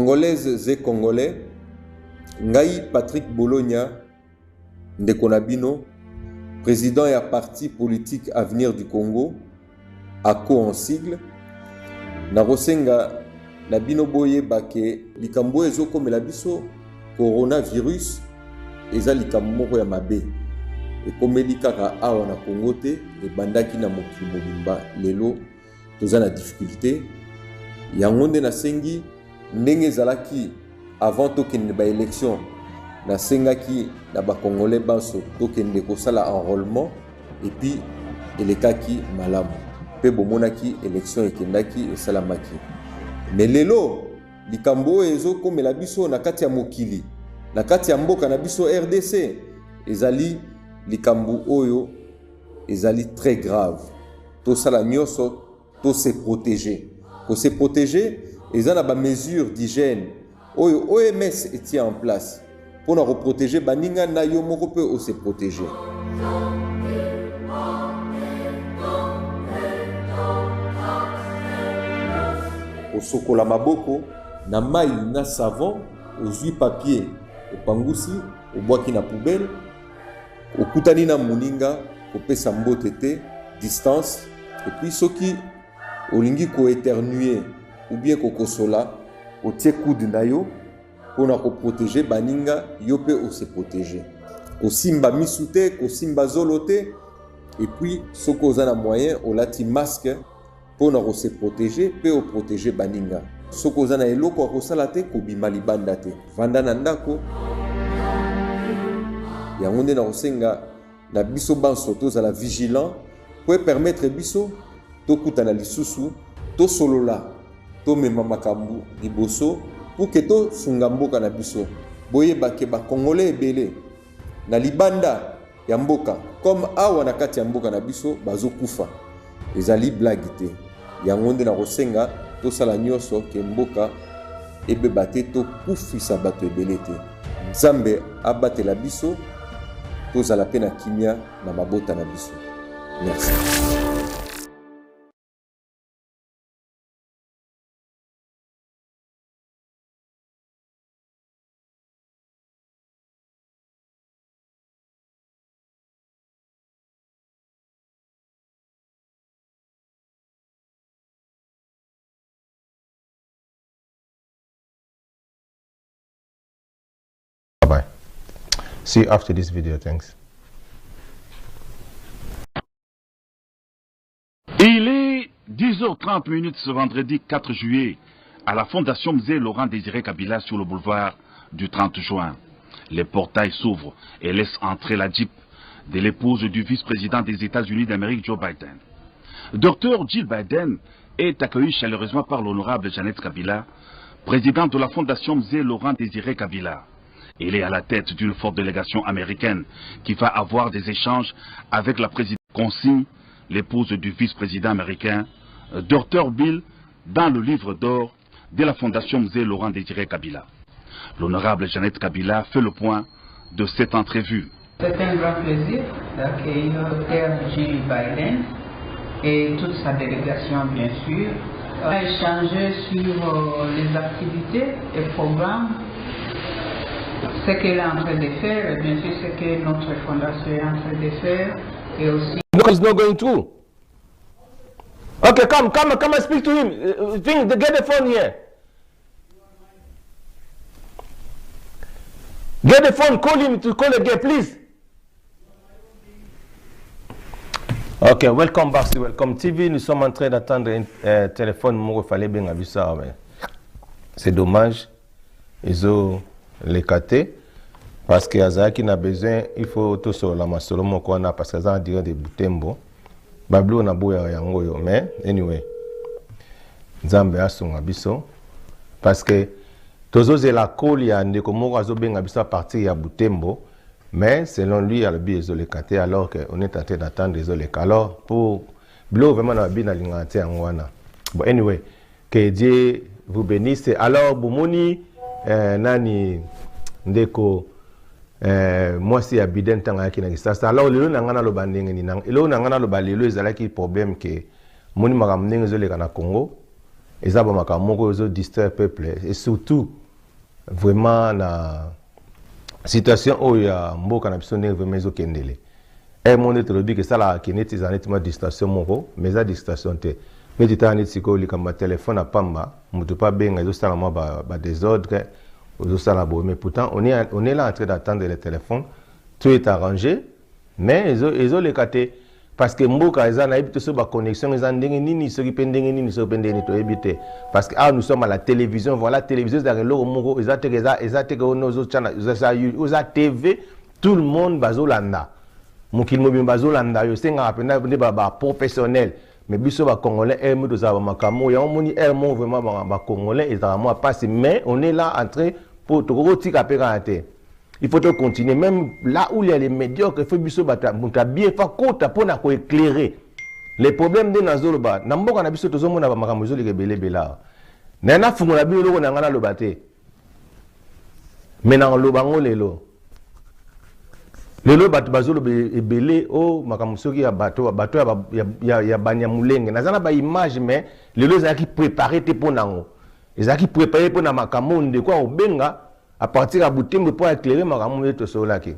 Congolaises et Congolais, Ngai Patrick Bologna, Ndekonabino, président et parti politique Avenir du Congo, ACO en sigle, Narosenga Nabino Boye Bake, Likambo Ezoko Melabiso, coronavirus, Eza Likambo ya Mabe. Et comme Likara Awa na Congo te, et Bandaki na Mokili Mobimba, Lelo, toza na difficulté. Yangonde na sengi, ndenge zalaki avant tokende ba élection, na sengaki na ba Congolais banso tokende kosala enrôlement, et puis elekaki malamu. Pe bomonaki élection ekendaki esalamaki. Mais lelo, likambo ezo komela biso na kati ya mokili, na kati ya mboka na biso RDC, ezali likambo oyo ezali très grave. To sala nyoso, to se protéger. Ko se protéger, ezana ba mesures d'hygiène oyo OMS etia en place pour na reprotéger baninga na yo moko pe o se protéger. Au sokola maboko na mai na savon, ozui papier, opangusi, obwaki na poubelle, okutani na muninga, kopesa mbote te, distance, et puis soki olingi ko éternuer ou bien ko kosola, otie coude na yo pour ko protéger baninga yo pe o se protéger. Ko simba misute, ko simba zolote, et puis soko za na moyen o lati masque pour na se protéger pe o protéger baninga. Soko za na eloko ko salate ko bima libanda te. Vanda na ndako ya ngonde na osenga na biso banso to la vigilant pour permettre biso to kutana lisusu to solola to mema makambu liboso pour que to sunga mboka na biso boye bake ba Congolais ebele na libanda ya mboka comme awa na kati ya mboka na biso bazo kufa ezali blague te yango nde na kosenga to sala nyoso ke mboka ebeba te to kufisa bato ebele te. Nzambe abatela biso to zala pe na kimia na mabota na biso. Merci. Bye. See you after this video. Thanks. Il est 10h30 ce vendredi 4 juillet à la Fondation Musée Laurent Désiré Kabila sur le boulevard du 30 juin. Les portails s'ouvrent et laissent entrer la Jeep de l'épouse du vice-président des États-Unis d'Amérique, Joe Biden. Dr Jill Biden est accueilli chaleureusement par l'honorable Jeannette Kabila, présidente de la Fondation Musée Laurent Désiré Kabila. Il est à la tête d'une forte délégation américaine qui va avoir des échanges avec la présidente. Consigne l'épouse du vice-président américain, Dr Bill, dans le livre d'or de la Fondation Musée Laurent Désiré Kabila. L'honorable Jeannette Kabila fait le point de cette entrevue. C'est un grand plaisir d'accueillir Dr Jill Biden et toute sa délégation, bien sûr. On a échangé sur les activités et programmes, ce qu'elle est en train de faire, et bien sûr ce que notre fondation est en train de faire, et aussi... No, it's not going through. Okay, come and speak to him. Get the phone here. Get the phone, call him to call again, please. Ok, welcome back sur Welcome TV. Nous sommes en train d'attendre un téléphone. C'est dommage. Ils ont les caté. Parce que Azaki n'a besoin, il faut tout sur la masolomo qu'on a parce que ça dirait des boutembo. Bablo na boya yango yo, mais anyway. Nzambe asunga biso parce que tozo la koli ya ndeko moko azobenga biso à partir ya boutembo. Mais selon lui, il y a le biais de alors qu'on est en train d'attendre les alors pour Blo vraiment na bien alinganté en wana. Bon anyway, que Dieu vous bénisse. Alors Boumoni nani ndeko moi c'est Biden tanga ki na kisasa. Alors lelo nangana lo bandenge ni nang. Lelo nangana lo balelo ezala ki problème que moni makamnenge zoleka na Congo. et ça va me distraire peuple et surtout vraiment la situation où il y a mboka na biso nerve mais okendele et mon être dit que ça la kineti za nettement distraction moko mais ça distraction te mais tu t'as net siko li comme téléphone à pamba mutu pas benga zo sala moi ba désordre zo sala bo mais pourtant on est là en train d'attendre le téléphone tout est arrangé mais ils ont les caté parce que mboka eza na ebito so ba connexion eza ndenge nini so kipendenge nini so pendenge to ebité parce que nous sommes à la télévision voilà télévision za loko moko eza te ono zo chana za TV tout le monde bazolanda mokili mobimba bazolanda yo senga apenda ba professionnel mais biso ba congolais aime de za ba makamo ya moni aime vraiment ba congolais ezala moi passe mais on est là en train pour to tika pekate. Il faut continuer, même là où il y a les médiocres, il faut bien faire compte pour éclairer les problèmes de Nazoloba. Namboka na biso tozo mona ba makambo zo libele bela. Na na fungola bi loko na ngana lobate. Mais na lobango lelo. Lelo bato bazolo ebele o makambo soki ya bato ya banya mulenge. Nazana ba image mais lelo za ki préparer te pour nango. Ezaki préparer pour na makambo de quoi obenga à partir à Boutembo pour éclairer ma ramouille de Solaki.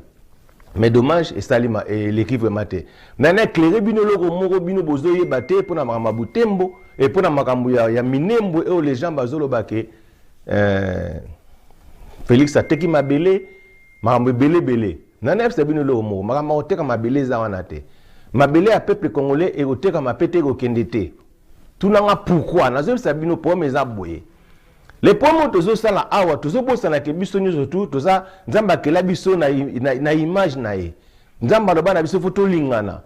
Mais dommage, et Salima et l'équipe maté. Nana éclairé bino loko moro bino bozoye baté pour na ma Boutembo et pour na makambuya ya minembo et les gens bazolo baké Félix a teki ma belé makambu belé. Nana c'est bino loko moro makambu oteka ma belé za wanate. Ma belé à peuple congolais et oteka ma pété go kendete. Tout nanga pourquoi nazo sabino pour mes aboyé. Les pommes tozo sala awa tozo bosa na ke biso nyozo tu toza nzamba kela biso na image na ye nzamba loba na biso photo lingana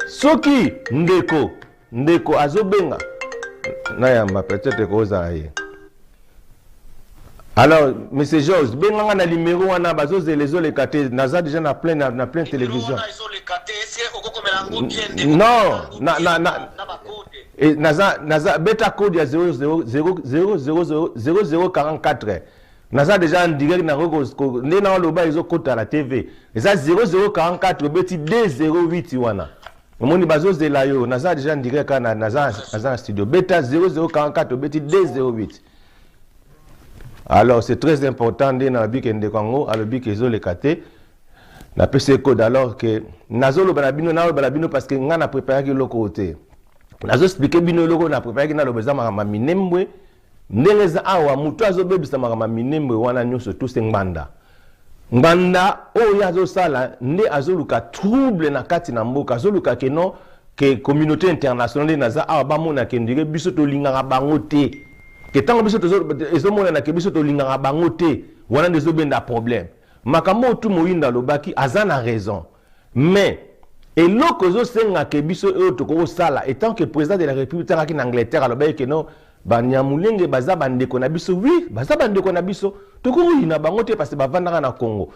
soki ndeko azobenga na ya ma peut-être koza ye alors monsieur Georges benga na numéro wana bazo zelezo le kate naza déjà na plein télévision non et naza beta code ya 00000044 naza déjà en direct na roko ndena loba izo kota la TV eza 0044 beti 208 wana omoni bazo zela yo naza déjà en direct kana naza studio beta 0044 beti 208 alors c'est très important ndena bik ende Congo alobik izo le kate na PC code alors que nazolo balabino na balabino parce que ngana préparer ki loko côté nazo expliquer bino loko na préparer ki na lobeza ma minembwe ndengeza awa mutu azobebisa ma minembwe wana nyoso tout se nganda o yazo sala nde azoluka trouble na kati na mboka azoluka keno que communauté internationale naza awa ba mona ke ndire biso to linganga bango te ke tango biso to ezomona na ke biso to linganga bango te wana ndezo benda problème makambo tout moyinda lobaki azana raison mais et l'okozo senga ke biso e toko sala étant que président de la République tanga ki en Angleterre alobaki ke no banyamulenge baza bandeko na biso oui baza bandeko na biso toko yina bango te parce que bavandaka na Congo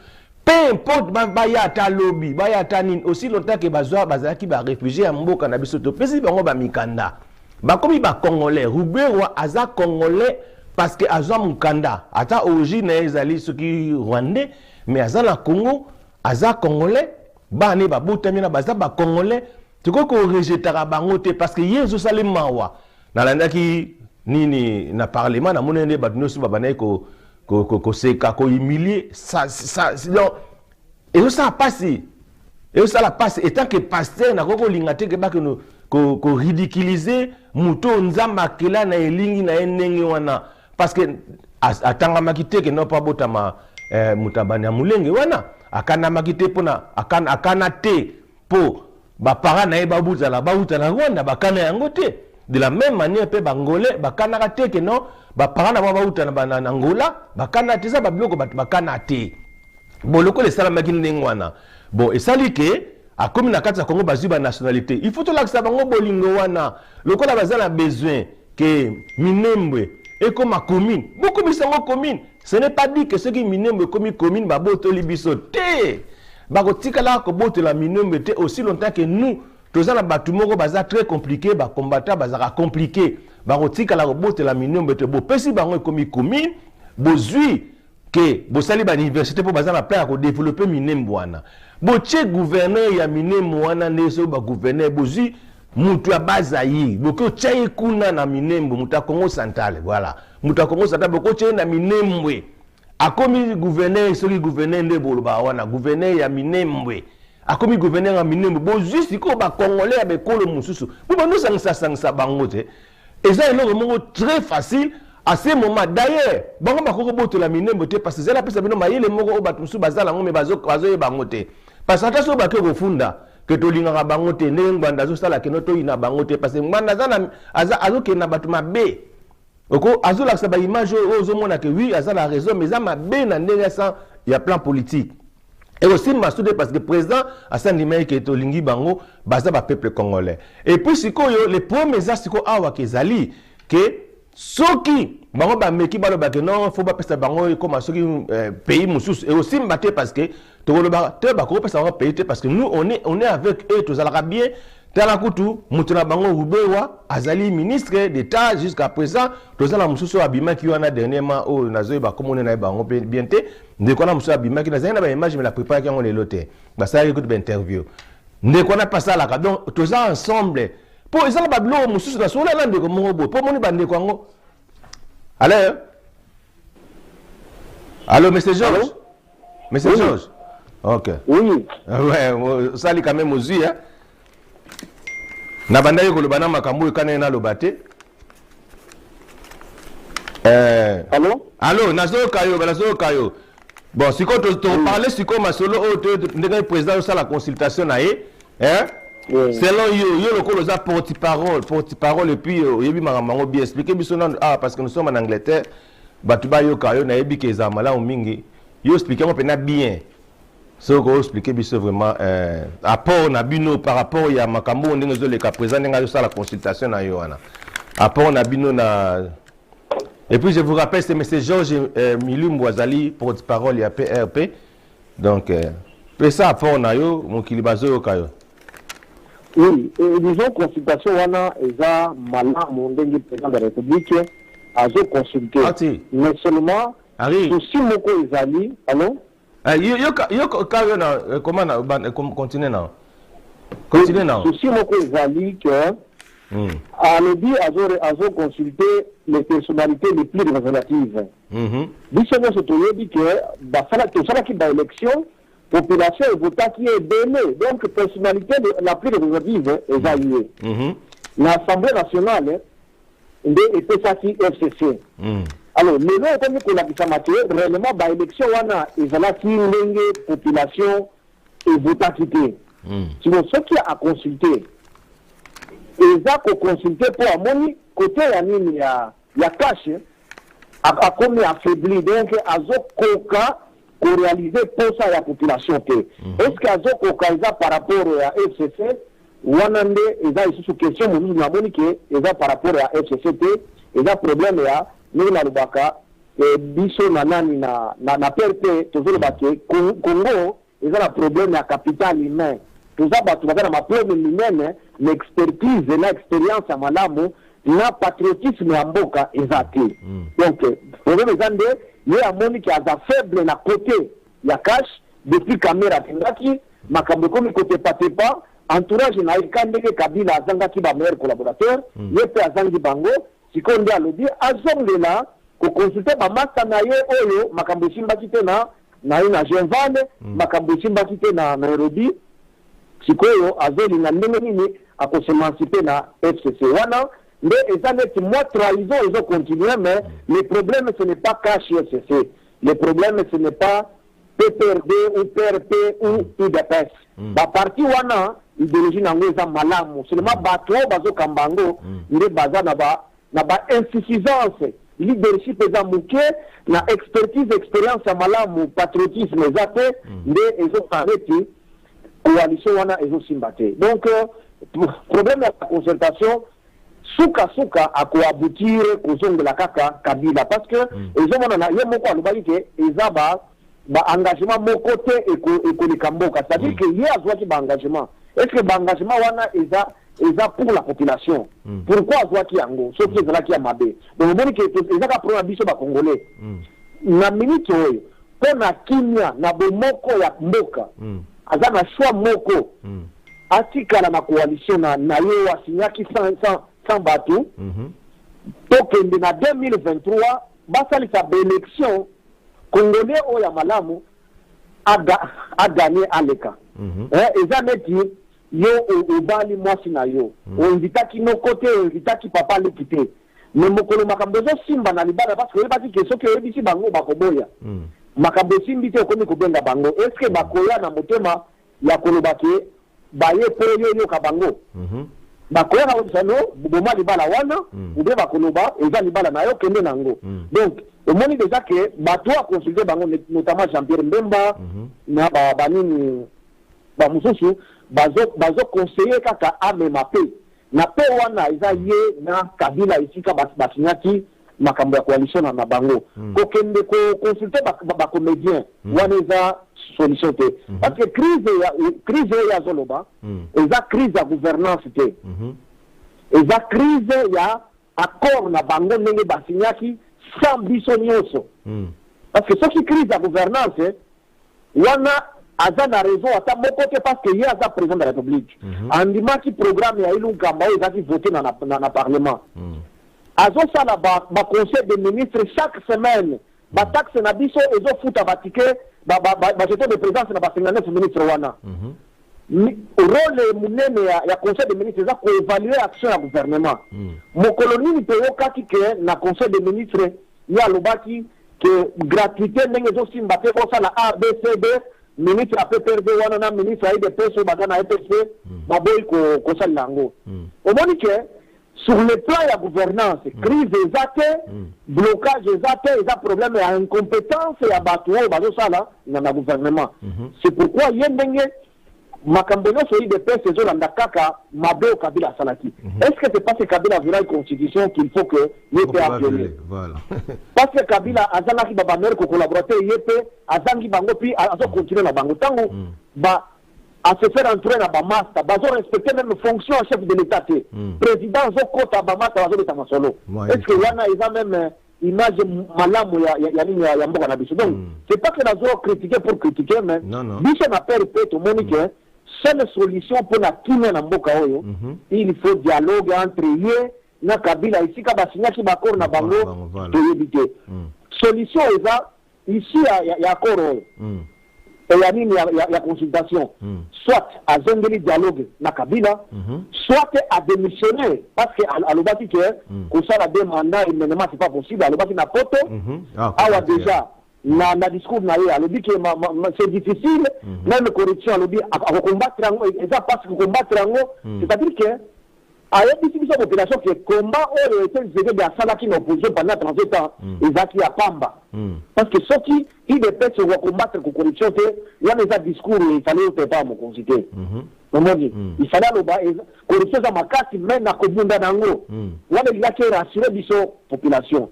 peu importe ba ya ta lobby ba ya ta nini aussi longtemps que bazwa ki ba réfugié ya mboka na biso to pesi bango ba mikanda ba komi ba congolais Ruberwa aza congolais parce que azwa mukanda ata origine ezali soki rwandais mais aza na Congo aza congolais bane ba botamina baza ba congolais toko ko rejetera bango te parce que yezo salemawa na landaki nini na parlement na monene ba nosu babana ko seka ko humilier ça non et ça passe et ça la passe étant que pasteur na koko lingate ke ba ko ridiculiser muto nzamba kela na elingi na enenge wana parce que atanga makite ke no pa botama mutabani ya mulenge wana akana makite pona akana te po ba para na ba butala wana bakana yango te de la même manière pe bangolais bakana te ke no ba para na ba butala na Angola bakana te za ba biloko bakana te boloko le sala makine ngwana bon esali ke akomi na kati ya Congo bazwi ba nationalité il faut to lakisa bango bolingo wana lokola bazala besoin que minembwe et comme ma commune beaucoup bisango commune ce n'est pas dit que ceux qui minembwe comme commune ba botoli biso te ba ko tikala ko botela minembwe te aussi longtemps que nous tozana batu moko baza très compliqué ba combattant bazaka compliqué ba ko tikala ko botela minembwe te bo pesi bango comme commune bozui que bosali ba université pour bazana plan ko développer minembwe wana boche gouverneur ya minembwe wana neso ba gouverneur bozui mutu ya bazayi boko tchaye kuna na Minembwe muta Congo Central voilà muta Congo Central boko tchaye na Minembwe akomi gouverneur soki gouverneur nde boloba wana gouverneur ya Minembwe akomi gouverneur ya Minembwe bo juste ko ba congolais ya bekolo mususu bo bando sangisa bango te eza eloko moko très facile à ce moment d'ailleurs bango bakoko botola Minembwe te parce que zela pesa bino mayele moko o batu mususu bazala ngome bazo bango te parce que ataso bakoko kofunda que tolinga bango te ne ngwanda zo sala ke noto ina bango te parce que ngwanda azo ke na batu mabe oko azo la ba image ozo mona que oui aza la raison mais za mabe na ndenge ça il y a plan politique et aussi masude parce que président asa ndimai ke tolingi bango baza ba peuple congolais et puis sikoyo les premiers asiko awa kezali que soki bango ba meki balo ba que non faut pas pesa bango comme soki pays mususu et aussi mbaté parce que tokoloba te ba ko pesa bango pays te parce que nous on est avec eux tous ala bien tala kutu mutuna bango rubewa azali ministre d'état jusqu'à présent tozala mususu abima ki wana dernièrement o nazo ba komone na bango bien te ndeko na mususu abima ki nazana ba image mais la préparer ki ngone lote ba ça écoute ba interview ndeko na pasa la donc tozala ensemble pour ezala ba bilo mususu na sola la ndeko mo bo pour moni ba ndeko ngo allô monsieur Georges monsieur Georges ok oui ouais ça li quand même aux yeux na banda yoko lobana makambo kana na lobate allô nazo kayo bon siko to parler siko masolo o ndenge président ça la consultation na selon yo lokolo za porte-parole et puis yebi makambo bien expliquer biso non parce que nous sommes en Angleterre batuba yo kayo na yebi ke za mala mingi yo expliquer moi pena bien. So go expliquer biso vraiment apport na bino par rapport ya makambo ndenge zo le ka présent nga ça la consultation na yo wana apport na bino na et puis je vous rappelle c'est monsieur Georges Milumbu Azali porte-parole ya PRP donc ça apport na yo mokili bazo kayo oui disons consultation wana eza malamu ndenge président de la République azo consulter mais seulement souci moko ezali allô yo kayo na comment na continuer na souci moko ezali que alobi azo consulter les personnalités les plus représentatives biso nyonso toyebi que tosalaki baélection population evotaki ebele donc personnalité la plus représentative eza ye na assemblée nationale nde epesaki FCC alors lelo ekomi kolakisama te réellement baélection wana ezalaki ndenge population evotaki te sino soki aconsulte eza koconsulte mpo amoni kote ya nini ya kashe akomi affaibli donc azokoka korealize posa ya population te est-ce que azokoka eza par rapport ya FCC wana nde eza isusu question mosusu namoni ke eza par rapport ya FCC te eza problème ya ndenge nalobaka biso na nani na PRP tozoloba ke Congo eza na problème ya capital humain toza bato baza na maproblème minene na expertise na expérience ya malamu na patriotisme ya mboka eza te donc problème eza nde ye amoni ke aza faible na côté ya cash depuis caméra atindaki makambo ekomi kotepatepa entourage na eka ndenge Kabila azangaki ba meilleur collaborateur ye mpe azangi bango sikoyo nde alobi azongela koconsulte bamasa na ye oyo makambo esimbaki te na ye na Genvale makambo esimbaki te na Nairobi sikoyo azolinga ndenge nini akosemansipe na FCC wana nde eza neti mwa trahison ezocontinue mais le problème ce n'est pas cash FCC le problème ce n'est pas PPRD ou PRP ou UDPS baparti wana idéologie nango eza malamu seulement bato oyo bazokamba yango nde baza na ba insuffisance leadership eza moke na expertise expérience ya malamu patriotisme eza te nde ezokanga eti coalition wana ezosimba te donc problème ya concertation suka akoaboutir kozongela kaka Kabila parce que ezomona na ye moko alobaki ke eza ba engagement moko te ekoleka mboka c'est-à-dire que ye azwaki ba engagement est-ce que ba engagement wana eza pour la population pourquoi azwaki yango soki ezalaki ya mabe donc omoni ke ezaka problème biso bakongolais na minute oyo mpo na kimia na bomoko ya mboka aza na choix moko atikala na coalition na yo asinyaki sans bateau tokende na 2023 basalisa élection congolais oya malamu a gagné aleka eza neti yo obali mwasi na yo onvitaki no côté onvitaki papa likite mais mokolo makambo simba na libala parce que ebati ke soki oyebisi bango bakoboya makambo simbi te okomi kobenga bango est-ce que bakoya na motema ya koloba ke baye po yo ka bango bakoya na osano boma libala wana ube bakoloba eza libala na yo kende nango donc omoni déjà que bato a consulté bango notamment Jean-Pierre Mbemba na banini ba mususu bazo conseiller kaka amema pe na pe wana eza ye na Kabila isika basinyaki makambo ya coalition na bango kokende ko consulter ba comédien wana eza solution te parce que crise ya zoloba eza crise ya gouvernance te eza crise ya accord na bango ndenge basinyaki sans biso nyonso parce que soki crise ya gouvernance wana aza na raison ata moko te parce que ye aza président de la République andimaki programme ya Ilunga oyo ezaki voté na parlement azosala ba conseil des ministres chaque semaine bataxe na biso ezofuta batike bajeton de présence na ba 59 ministres wana rôle munene ya conseil des ministres eza koévaluer action ya gouvernement mokolo nini toyokaki ke na conseil des ministres ye alobaki ke gratuité ndenge ezosimba te kosala ABCD ministre a PPRD wana na ministre a IDPS baza na EPC baboyi kosalela yango omoni ke sur le plan ya gouvernance crise eza te blocage eza te eza problème ya incompétence ya bato oyo bazosala na gouvernement c'est pourquoi ye ndenge makambo nyonso IDPS ezolanda kaka mabe o Kabila asalaki est-ce que c'est parce que Kabila viola constitution qu'il faut que ye pe appeler voilà parce que Kabila azalaki babanere ko collaborateur ye pe azangi bango puis azo continuer na bango tango à se faire entrer na ba master bazo respecter même fonction en chef de l'état te président zo kota ba master bazo beta masolo est-ce que wana eza même image malamu ya mboka na biso donc c'est pas que nazo critiquer pour critiquer mais biso na père pe to monique seule solution pour la kimia na mboka oyo il faut dialogue entre ye na Kabila ici ka basinyaki bakor na bango to yebite solution eza ici ya accord oyo et ya nini ya consultation soit à zongeli dialogue na Kabila soit à démissionner parce que alobaki que kosala deux mandats immédiatement c'est pas possible alobaki na poto awa déjà na discours na ye alobi que c'est difficile même corruption alobi à combattre yango eza parce que combattre yango c'est-à-dire que ayebisi biso population que combat oyo était de asalaki na opposition pendant 37 ans ezaki ya pamba parce que soki IDPS wa combattre ko corruption te yana eza discours il fallait au pas mo consulter momoni il fallait aloba corruption za makasi mais na kobunda nango wana ilaki rassurer biso population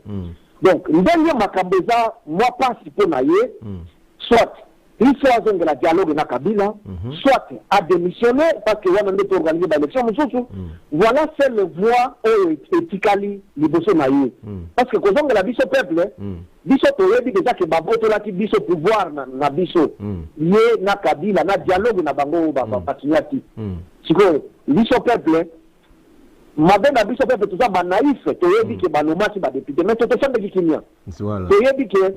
donc ndenge makambo eza moi passe pour na ye soit il faut avoir la dialogue na Kabila soit à démissionner parce que wana ndeto organiser ba élection mususu voilà c'est le voie etikali liboso na ye parce que kozonga la biso peuple biso toyebi déjà que baboto la ki biso pouvoir na biso ye na Kabila na dialogue na bango bakinyati siko biso peuple mabe na biso peuple tout ça ba naïf toyebi que banomasi ba député mais to sande kikinya toyebi que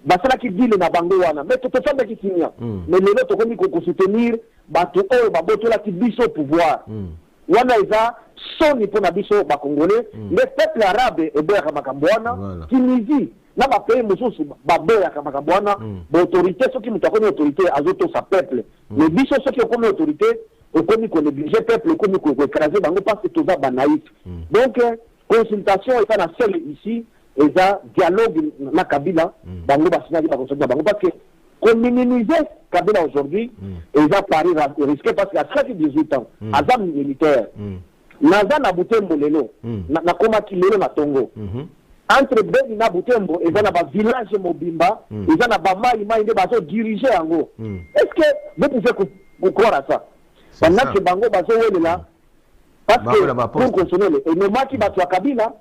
basala ki dile na bango wana mais to sande kikinya mais lelo to komi ko soutenir bato oyo babotola ki biso pouvoir wana eza soni pour na biso ba congolais le peuple arabe eboya makambo wana Tunisie na ba pays mususu baboya makambo wana ba autorité soki mutakoni autorité azoto sa peuple mais biso soki komi autorité okomi ko négliger peuple komi ko écraser bango parce que tout ça ba naïf donc consultation est na seule ici eza dialogue na Kabila bango basinyaki ba consultation bango parce que qu'on minimiser Kabila aujourd'hui eza pari risqué parce qu'à 18 ans azam militaire naza na Butembo lelo na koma kilelo na Tongo entre Beni na Butembo eza na ba village mobimba eza na ba mai nde bazo diriger yango est-ce que vous pouvez croire à ça pendant que bango bazo welela parce que pour consommer et ne maki bato ya Kabila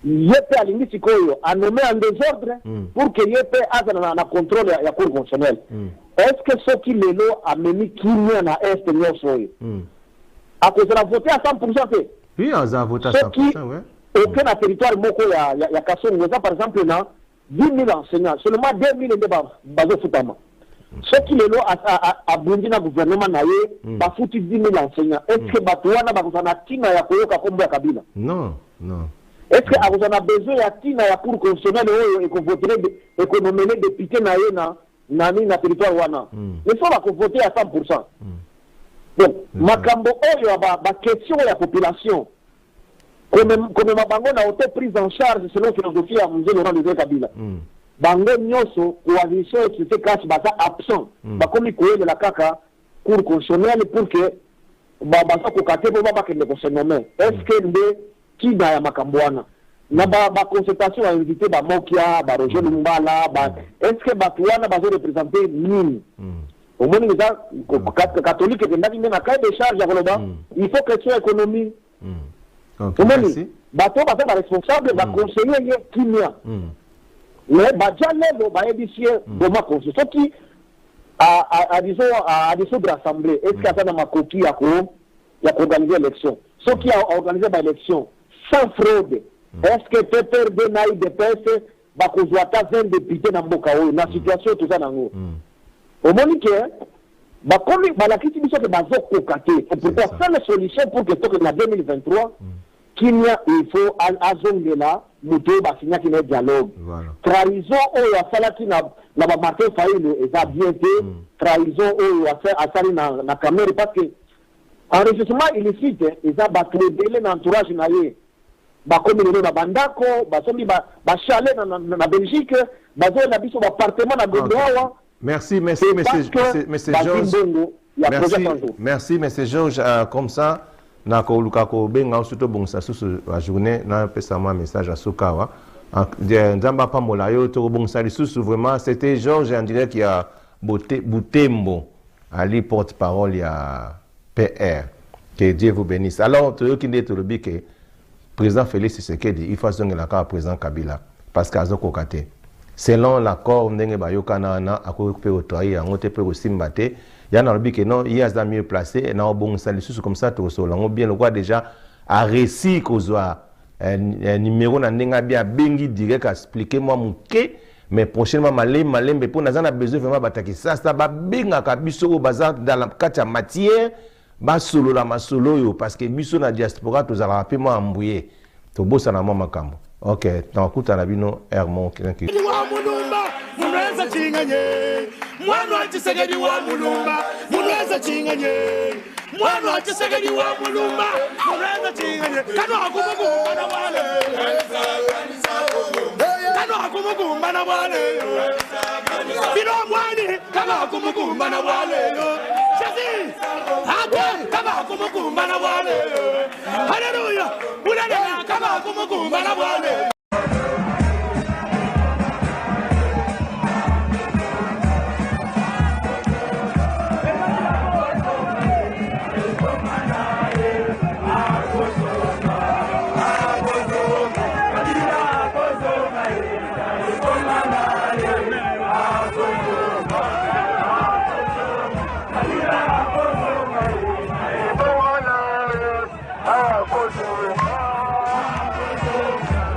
yepe alingi sikoyo a nommé en désordre pour que yepe azana na contrôle ya cour constitutionnelle est-ce que ceux qui les lots a mis Kimia na Est Nyosoy à cause de la voter à 100%? Oui, on a voté à 100%, ouais. Aucun territoire moko ya Kasongo, par exemple, na 10 000 enseignants, seulement 2 000 bazo futama. Ceux qui les lots à Burundi na gouvernement na ye, ba foutu 10 000 enseignants. Est-ce que Batouana ba kusana tina ya koyoka kombo ya Kabila? Non, non. Est-ce que vous en a besoin ya tina ya cour constitutionnelle et qu'on voterait et qu'on nommerait député na ye na territoire wana? Il faut la voter à 100%. Donc, makambo oyo ba question ya population. Comme ma bango na été prise en charge selon philosophie à Mzee Laurent Désiré Kabila. Bango nyoso coalition et c'était cash basa absent. Ba komi koyele la kaka cour constitutionnelle pour que basa ko kate pour ba kende ko se nommer. Est-ce que nde qui na ya makambo wana? Na ba consultation a invité ba Mokia, ba Roger Lumbala, est-ce que ba tuana ba représenter nini? Au moins les catholiques qui n'ont pas de charge à Goloba, il faut que tu aies économie. Okay, merci. Bateau va faire responsable, va conseiller Kimia. Mais Badjalelo va édifier de ma constitution qui a des de l'Assemblée. Est-ce qu'il y a dans ma coquille à organiser l'élection? Ceux qui ont organisé l'élection sans fraude, est-ce que PPRD n'a eu de PS, va causer 20 députés dans Bokao, dans la situation tout ça dans l'eau? Au moins que la critique de Bazo Kokate, c'est pourquoi faire la solution pour que en 2023, il faut azongela muto basinya qui dialogue. Trahison ou ya sala qui na Martin Fayulu et ça bien fait. Trahison ou ya sala na caméra parce que enregistrement illicite et ça ba créer l'entourage na ye. Ba communauté na bandako, ba sombi ba chalet na Belgique, ba zo na biso appartement na Gondoawa. Merci, monsieur Georges. Merci, monsieur Georges. Comme ça, na ko lukako benga surtout bon ça sur la journée na pesama message à Sokawa. Nzamba pa molayo to bon ça vraiment c'était Georges André qui a Boutembo ali porte-parole ya PR. Que Dieu vous bénisse. Alors to qui dit le bique président Félix Tshisekedi il faut zonga la ka président Kabila parce qu'azo kokate. Selon l'accord ndenge bayokana na akope otoyi yango te pe osimbate ya na lobi que non il y a mieux placé na bon salisusu comme ça to solo bien le quoi déjà a réussi kozwa numéro na ndenga bien bengi direct expliquer moi muke mais prochainement malembe pour na zana besoin vraiment bataki ça ba benga ka biso baza dans la katia matière ba solo la masolo yo parce que biso na diaspora to za rapidement embrouiller to bossa na mama makambo. Ok, t'écoutes à la bino Hermon qui Mwana Tshisekedi wa mulumba, munweza chinganye. Mwana Tshisekedi wa mulumba, munweza chinganye. Kano akumukumba na wale. Kano akumukumba na wale. Bino mwani, kano akumukumba na wale. Shasi, ake, kano akumukumba na wale. Hallelujah, mulele, kano akumukumba na wale.